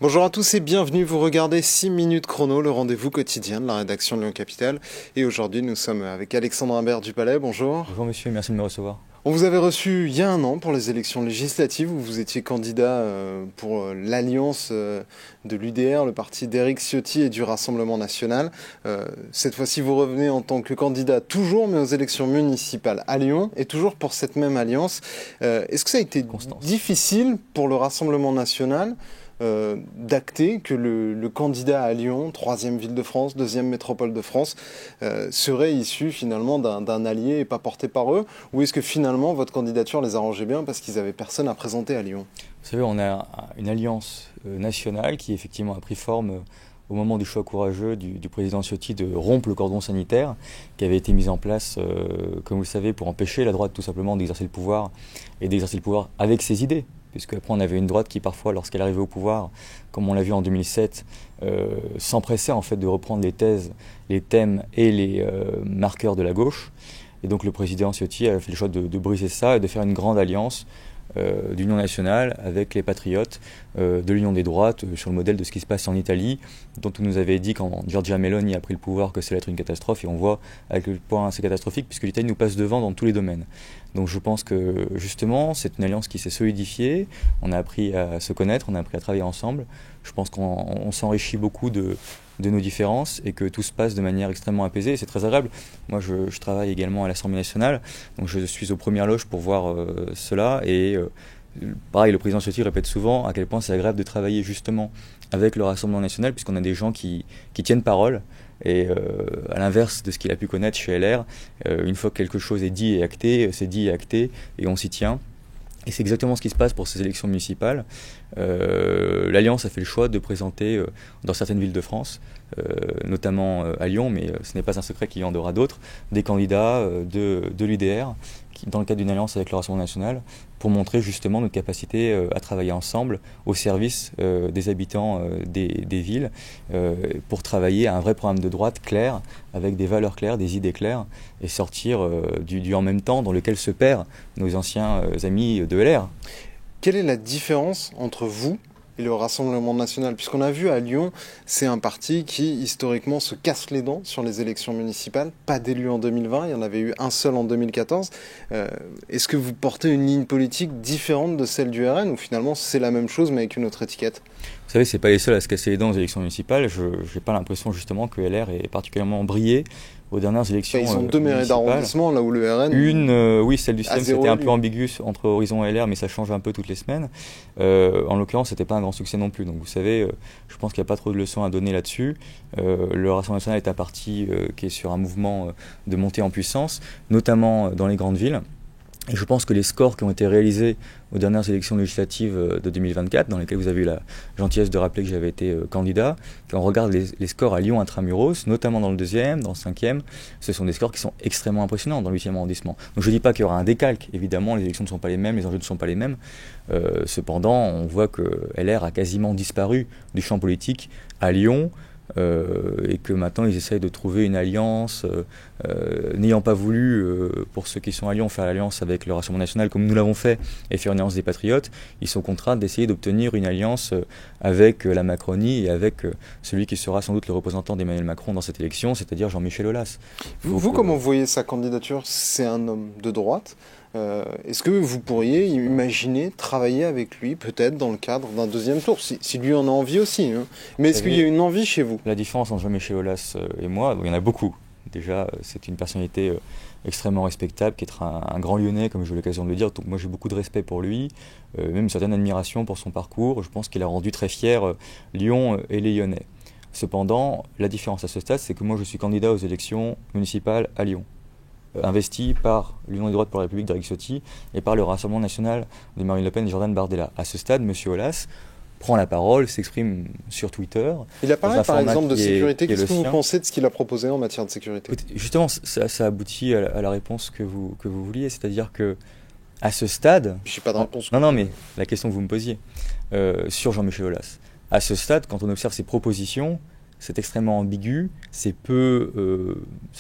Bonjour à tous et bienvenue, vous regardez 6 minutes chrono, le rendez-vous quotidien de la rédaction de Lyon Capitale. Et aujourd'hui nous sommes avec Alexandre Imbert du Palais, bonjour. Bonjour monsieur, merci de me recevoir. On vous avait reçu il y a un an pour les élections législatives où vous étiez candidat pour l'alliance de l'UDR, le parti d'Éric Ciotti et du Rassemblement National. Cette fois-ci vous revenez en tant que candidat toujours mais aux élections municipales à Lyon et toujours pour cette même alliance. Est-ce que ça a été difficile pour le Rassemblement National d'acter que le candidat à Lyon, troisième ville de France, deuxième métropole de France, serait issu finalement d'un allié et pas porté par eux? Ou est-ce que finalement votre candidature les arrangeait bien parce qu'ils n'avaient personne à présenter à Lyon? Vous savez, on a une alliance nationale qui effectivement a pris forme au moment du choix courageux du président Ciotti de rompre le cordon sanitaire qui avait été mis en place, comme vous le savez, pour empêcher la droite tout simplement d'exercer le pouvoir et d'exercer le pouvoir avec ses idées. Puisque après on avait une droite qui parfois, lorsqu'elle arrivait au pouvoir, comme on l'a vu en 2007, s'empressait en fait de reprendre les thèses, les thèmes et les marqueurs de la gauche. Et donc le président Ciotti a fait le choix de briser ça et de faire une grande alliance d'union nationale avec les patriotes de l'union des droites sur le modèle de ce qui se passe en Italie, dont on nous avait dit quand Giorgia Meloni a pris le pouvoir que ça allait être une catastrophe, et on voit à quel point c'est catastrophique puisque l'Italie nous passe devant dans tous les domaines. Donc je pense que justement c'est une alliance qui s'est solidifiée, on a appris à se connaître, on a appris à travailler ensemble. Je pense qu'on s'enrichit beaucoup de nos différences et que tout se passe de manière extrêmement apaisée et c'est très agréable. Moi je travaille également à l'Assemblée nationale, donc je suis aux premières loges pour voir cela et pareil, le président Ciotti répète souvent à quel point c'est agréable de travailler justement avec le Rassemblement national puisqu'on a des gens qui tiennent parole. Et à l'inverse de ce qu'il a pu connaître chez LR, une fois que quelque chose est dit et acté, c'est dit et acté et on s'y tient. Et c'est exactement ce qui se passe pour ces élections municipales. L'Alliance a fait le choix de présenter dans certaines villes de France, notamment à Lyon, mais ce n'est pas un secret qu'il y en aura d'autres, des candidats de l'UDR dans le cadre d'une alliance avec le Rassemblement national pour montrer justement notre capacité à travailler ensemble au service des habitants des villes pour travailler à un vrai programme de droite clair avec des valeurs claires, des idées claires et sortir du en même temps dans lequel se perdent nos anciens amis de LR. Quelle est la différence entre vous et le Rassemblement national? Puisqu'on a vu à Lyon, c'est un parti qui historiquement se casse les dents sur les élections municipales. Pas d'élu en 2020, il y en avait eu un seul en 2014. Est-ce que vous portez une ligne politique différente de celle du RN ou finalement c'est la même chose mais avec une autre étiquette? Vous savez, c'est pas les seuls à se casser les dents aux élections municipales. Je n'ai pas l'impression justement que LR ait particulièrement brillé aux dernières élections municipales. Ils ont deux mairies d'arrondissement là où le RN... oui, celle du 6e, c'était un peu ambigu entre Horizon et LR, mais ça change un peu toutes les semaines. En l'occurrence, c'était pas un grand succès non plus. Donc vous savez, je pense qu'il n'y a pas trop de leçons à donner là-dessus. Le Rassemblement national est un parti qui est sur un mouvement de montée en puissance, notamment dans les grandes villes. Et je pense que les scores qui ont été réalisés aux dernières élections législatives de 2024, dans lesquelles vous avez eu la gentillesse de rappeler que j'avais été candidat, quand on regarde les scores à Lyon intramuros, notamment dans le 2e, dans le 5e, ce sont des scores qui sont extrêmement impressionnants dans le 8e arrondissement. Donc je ne dis pas qu'il y aura un décalque, évidemment, les élections ne sont pas les mêmes, les enjeux ne sont pas les mêmes. Cependant, on voit que LR a quasiment disparu du champ politique à Lyon, et que maintenant ils essayent de trouver une alliance, n'ayant pas voulu, pour ceux qui sont à Lyon, faire l'alliance avec le Rassemblement national comme nous l'avons fait et faire une alliance des patriotes. Ils sont contraints d'essayer d'obtenir une alliance avec la Macronie et avec celui qui sera sans doute le représentant d'Emmanuel Macron dans cette élection, c'est-à-dire Jean-Michel Aulas. Vous comment vous voyez sa candidature? C'est un homme de droite. Est-ce que vous pourriez imaginer travailler avec lui, peut-être dans le cadre d'un deuxième tour, si lui en a envie aussi, hein. Mais est-ce qu'il y a une envie chez vous? La différence entre Jean-Michel Aulas et moi, il y en a beaucoup. Déjà, c'est une personnalité extrêmement respectable, qui est un grand Lyonnais, comme j'ai eu l'occasion de le dire. Donc moi, j'ai beaucoup de respect pour lui, même une certaine admiration pour son parcours. Je pense qu'il a rendu très fier Lyon et les Lyonnais. Cependant, la différence à ce stade, c'est que moi, je suis candidat aux élections municipales à Lyon, investi par l'Union des droites pour la République d'Éric Ciotti et par le Rassemblement national de Marine Le Pen et Jordan Bardella. À ce stade, M. Aulas prend la parole, s'exprime sur Twitter. Il a parlé par exemple de sécurité. Qu'est-ce que vous pensez de ce qu'il a proposé en matière de sécurité? Justement, ça aboutit à la réponse que vous vouliez, c'est-à-dire que à ce stade... Je n'ai pas de réponse. Non, mais la question que vous me posiez sur Jean-Michel Aulas. À ce stade, quand on observe ses propositions, c'est extrêmement ambigu, ça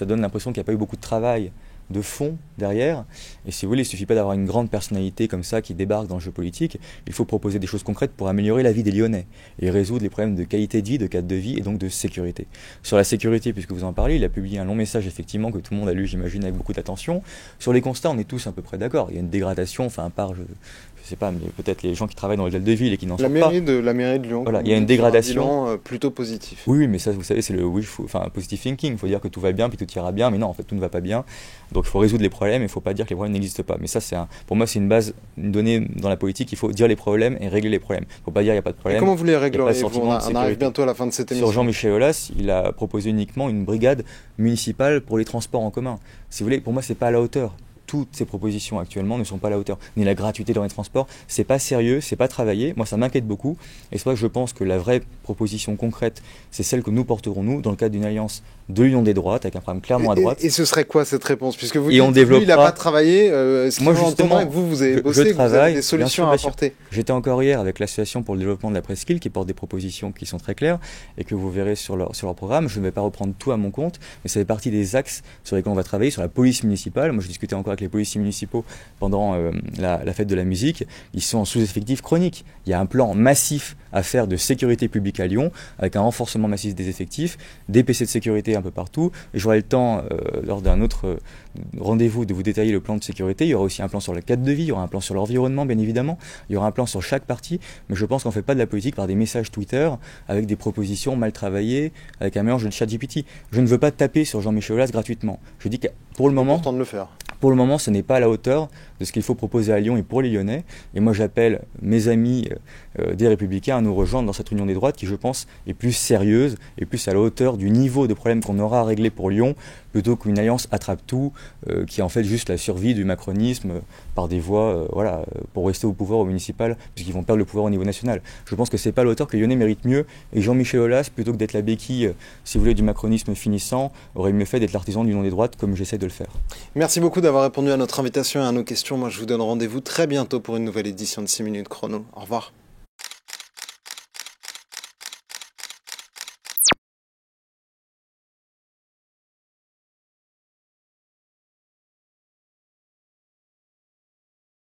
donne l'impression qu'il n'y a pas eu beaucoup de travail de fond derrière. Et si vous voulez, il ne suffit pas d'avoir une grande personnalité comme ça qui débarque dans le jeu politique. Il faut proposer des choses concrètes pour améliorer la vie des Lyonnais et résoudre les problèmes de qualité de vie, de cadre de vie et donc de sécurité. Sur la sécurité, puisque vous en parlez, il a publié un long message effectivement que tout le monde a lu, j'imagine, avec beaucoup d'attention. Sur les constats, on est tous à peu près d'accord. Il y a une dégradation, enfin, à part, je sais pas, mais peut-être les gens qui travaillent dans les hôtels de ville et qui n'en sortent pas. La mairie de Lyon. Voilà, il y a une dégradation. Un bilan plutôt positif. Oui, mais ça, vous savez, c'est le positive thinking. Il faut dire que tout va bien, puis tout ira bien, mais non, en fait, tout ne va pas bien. Donc, il faut résoudre les problèmes, et il ne faut pas dire que les problèmes n'existent pas. Mais ça, pour moi, c'est une base, une donnée dans la politique. Il faut dire les problèmes et régler les problèmes. Il ne faut pas dire qu'il n'y a pas de problème. Et comment vous les régleriez? On arrive bientôt à la fin de cette émission. Sur Jean-Michel Aulas, il a proposé uniquement une brigade municipale pour les transports en commun. Si vous voulez, pour moi, c'est pas à la hauteur. Toutes ces propositions actuellement ne sont pas à la hauteur. Ni la gratuité dans les transports, c'est pas sérieux, c'est pas travaillé. Moi, ça m'inquiète beaucoup. Et c'est pour ça que je pense que la vraie proposition concrète, c'est celle que nous porterons, nous, dans le cadre d'une alliance de l'union des droites, avec un programme clairement à droite. Et ce serait quoi cette réponse? Puisque vous dites que lui, il n'a pas travaillé, moi, justement, que vous avez bossé, que vous avez des solutions à apporter. J'étais encore hier avec l'Association pour le développement de la presqu'île qui porte des propositions qui sont très claires et que vous verrez sur leur programme. Je ne vais pas reprendre tout à mon compte, mais ça fait partie des axes sur lesquels on va travailler, sur la police municipale. Moi, je discutais encore avec les policiers municipaux pendant la fête de la musique. Ils sont en sous-effectif chronique. Il y a un plan massif à faire de sécurité publique à Lyon, avec un renforcement massif des effectifs, des PC de sécurité un peu partout. Et j'aurai le temps, lors d'un autre rendez-vous, de vous détailler le plan de sécurité. Il y aura aussi un plan sur le cadre de vie, il y aura un plan sur l'environnement, bien évidemment. Il y aura un plan sur chaque partie. Mais je pense qu'on ne fait pas de la politique par des messages Twitter, avec des propositions mal travaillées, avec un mélange de ChatGPT. Je ne veux pas taper sur Jean-Michel Aulas gratuitement. Je dis que pour le moment... C'est important de le faire. Pour le moment, ce n'est pas à la hauteur de ce qu'il faut proposer à Lyon et pour les Lyonnais. Et moi, j'appelle mes amis des Républicains à nous rejoindre dans cette union des droites qui, je pense, est plus sérieuse et plus à la hauteur du niveau de problème qu'on aura à régler pour Lyon, plutôt qu'une alliance attrape-tout qui est en fait juste la survie du macronisme par des voies pour rester au pouvoir au municipal, puisqu'ils vont perdre le pouvoir au niveau national. Je pense que ce n'est pas à la hauteur que les Lyonnais méritent mieux. Et Jean-Michel Aulas, plutôt que d'être la béquille, si vous voulez, du macronisme finissant, aurait mieux fait d'être l'artisan de l'union des droites, comme j'essaie de le faire. Merci beaucoup d'avoir répondu à notre invitation et à nos questions. Moi, je vous donne rendez-vous très bientôt pour une nouvelle édition de 6 minutes chrono. Au revoir.